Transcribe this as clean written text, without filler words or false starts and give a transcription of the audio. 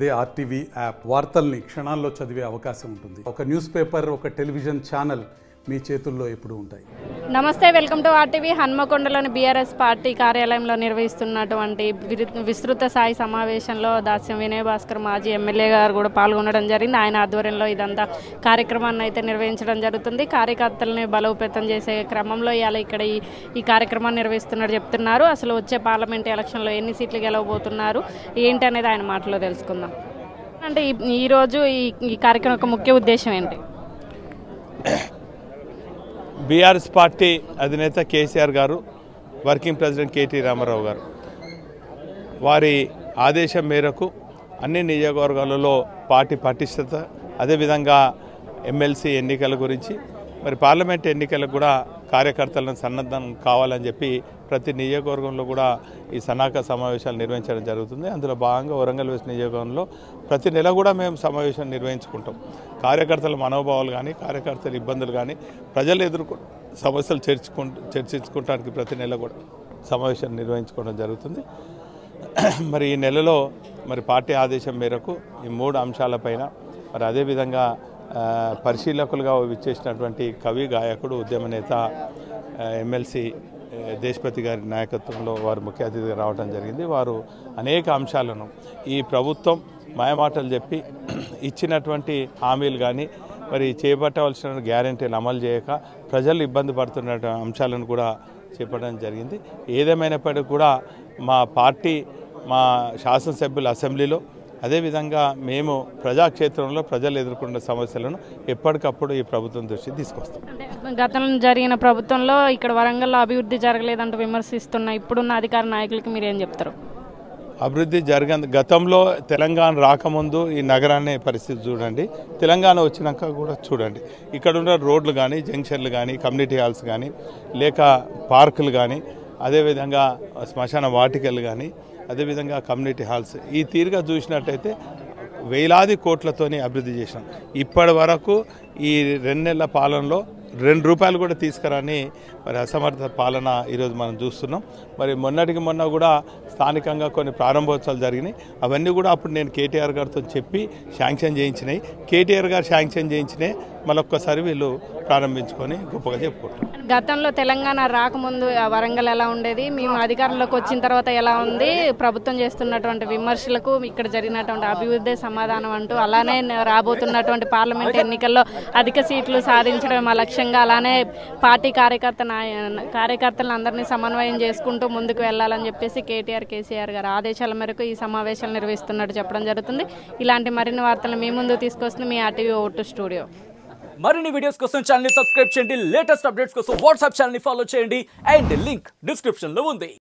అదే RTV app వార్తల్ని క్షణాల్లో చదివే అవకాశం ఉంటుంది. ఒక న్యూస్ పేపర్, ఒక టెలివిజన్ ఛానల్ మీ చేతుల్లో ఎప్పుడు ఉంటాయి. నమస్తే, వెల్కమ్ టు ఆర్టీవీ. హన్మకొండలోని బీఆర్ఎస్ పార్టీ కార్యాలయంలో నిర్వహిస్తున్నటువంటి విస్తృత స్థాయి సమావేశంలో దాస్యం వినయ్ భాస్కర్ మాజీ ఎమ్మెల్యే గారు కూడా పాల్గొనడం జరిగింది. ఆయన ఆధ్వర్యంలో ఇదంతా కార్యక్రమాన్ని అయితే నిర్వహించడం జరుగుతుంది. కార్యకర్తలని బలోపేతం చేసే క్రమంలో ఇవాళ ఇక్కడ ఈ కార్యక్రమాన్ని నిర్వహిస్తున్నట్టు చెప్తున్నారు. అసలు వచ్చే పార్లమెంట్ ఎలక్షన్లో ఎన్ని సీట్లు గెలవబోతున్నారు ఏంటి అనేది ఆయన మాటలో తెలుసుకుందాం. అంటే ఈరోజు ఈ కార్యక్రమం యొక్క ముఖ్య ఉద్దేశం ఏంటి? బీఆర్ఎస్ పార్టీ అధినేత కేసీఆర్ గారు, వర్కింగ్ ప్రెసిడెంట్ కేటీ రామారావు గారు వారి ఆదేశం మేరకు అన్ని నియోజకవర్గాలలో పార్టీ పటిష్టత, అదేవిధంగా ఎమ్మెల్సీ ఎన్నికల గురించి, మరి పార్లమెంట్ ఎన్నికలకు కూడా కార్యకర్తలను సన్నద్ధం కావాలని చెప్పి ప్రతి నియోజకవర్గంలో కూడా ఈ సన్నాహక సమావేశాలు నిర్వహించడం జరుగుతుంది. అందులో భాగంగా వరంగల్ వెస్ట్ నియోజకవర్గంలో ప్రతి నెల కూడా మేము సమావేశం నిర్వహించుకుంటాం. కార్యకర్తల మనోభావాలు కానీ, కార్యకర్తల ఇబ్బందులు కానీ, ప్రజలు ఎదుర్కొన్న సమస్యలు చర్చించుకోవడానికి ప్రతి నెల కూడా సమావేశం నిర్వహించుకోవడం జరుగుతుంది. మరి ఈ నెలలో మరి పార్టీ ఆదేశం మేరకు ఈ 3 అంశాలపైన మరి అదేవిధంగా పరిశీలకులుగా విచ్చేసినటువంటి కవి, గాయకుడు, ఉద్యమ నేత ఎమ్మెల్సీ దేశపతి గారి నాయకత్వంలో వారు ముఖ్య అతిథిగా రావడం జరిగింది. వారు అనేక అంశాలను ఈ ప్రభుత్వం మాయమాటలు చెప్పి ఇచ్చినటువంటి హామీలు కానీ, మరి చేపట్టవలసిన గ్యారెంటీలు అమలు చేయక ప్రజలు ఇబ్బంది పడుతున్న అంశాలను కూడా చేపట్టడం జరిగింది. ఏదేమైనప్పటికీ కూడా మా పార్టీ, మా శాసనసభ్యుల అసెంబ్లీలో, అదేవిధంగా మేము ప్రజాక్షేత్రంలో ప్రజలు ఎదుర్కొన్న సమస్యలను ఎప్పటికప్పుడు ఈ ప్రభుత్వం దృష్టి తీసుకొస్తాం. గతంలో జరిగిన ప్రభుత్వంలో ఇక్కడ వరంగల్లో అభివృద్ధి జరగలేదంటూ విమర్శిస్తున్న ఇప్పుడున్న అధికార నాయకులకి మీరేం చెప్తారు? అభివృద్ధి గతంలో తెలంగాణ రాకముందు ఈ నగరాన్ని పరిస్థితి చూడండి, తెలంగాణ వచ్చినాక కూడా చూడండి. ఇక్కడ ఉన్న రోడ్లు కానీ, జంక్షన్లు కానీ, కమ్యూనిటీ హాల్స్ కానీ, లేక పార్కులు కానీ, అదేవిధంగా శ్మశాన వాటికలు కానీ, అదేవిధంగా కమ్యూనిటీ హాల్స్, ఈ తీరుగా చూసినట్టయితే వేలాది కోట్లతోని అభివృద్ధి చేసినాం. ఇప్పటి వరకు ఈ 2 నెలల పాలనలో 2 రూపాయలు కూడా తీసుకురాని మరి అసమర్థ పాలన ఈరోజు మనం చూస్తున్నాం. మరి మొన్నటికి మొన్న కూడా స్థానికంగా కొన్ని ప్రారంభోత్సవాలు జరిగినాయి. అవన్నీ కూడా అప్పుడు నేను కేటీఆర్ గారితో చెప్పి శాంక్షన్ చేయించినాయి. కేటీఆర్ గారు శాంక్షన్ చేయించినాయి, మళ్ళొక్కసారి వీళ్ళు ప్రారంభించుకొని గొప్పగా చెప్పుకుంటారు. గతంలో తెలంగాణ రాకముందు వరంగల్ ఎలా ఉండేది, మేము అధికారంలోకి వచ్చిన తర్వాత ఎలా ఉంది, ప్రభుత్వం చేస్తున్నటువంటి విమర్శలకు ఇక్కడ జరిగినటువంటి అభివృద్ధి సమాధానం అంటూ, అలానే రాబోతున్నటువంటి పార్లమెంట్ ఎన్నికల్లో అధిక సీట్లు సాధించడం మా లక్ష్యంగా, అలానే పార్టీ కార్యకర్తలను అందరినీ సమన్వయం చేసుకుంటూ ముందుకు వెళ్లాలని చెప్పేసి కేసీఆర్ గారు ఆదేశాల మేరకు ఈ సమావేశాలు నిర్వహిస్తున్నట్టు చెప్పడం జరుగుతుంది. ఇలాంటి మరిన్ని వార్తలు మీ ముందు తీసుకొస్తుంది మీ ఆర్టీవీ ఓటు స్టూడియో. మరిన్ని వీడియోస్ కోసం ఛానల్ ని సబ్స్క్రైబ్ చేయండి. లేటెస్ట్ అప్డేట్స్ కోసం వాట్సాప్ ఛానల్ ని ఫాలో చేయండి. అండ్ లింక్ డిస్క్రిప్షన్ లో ఉంది.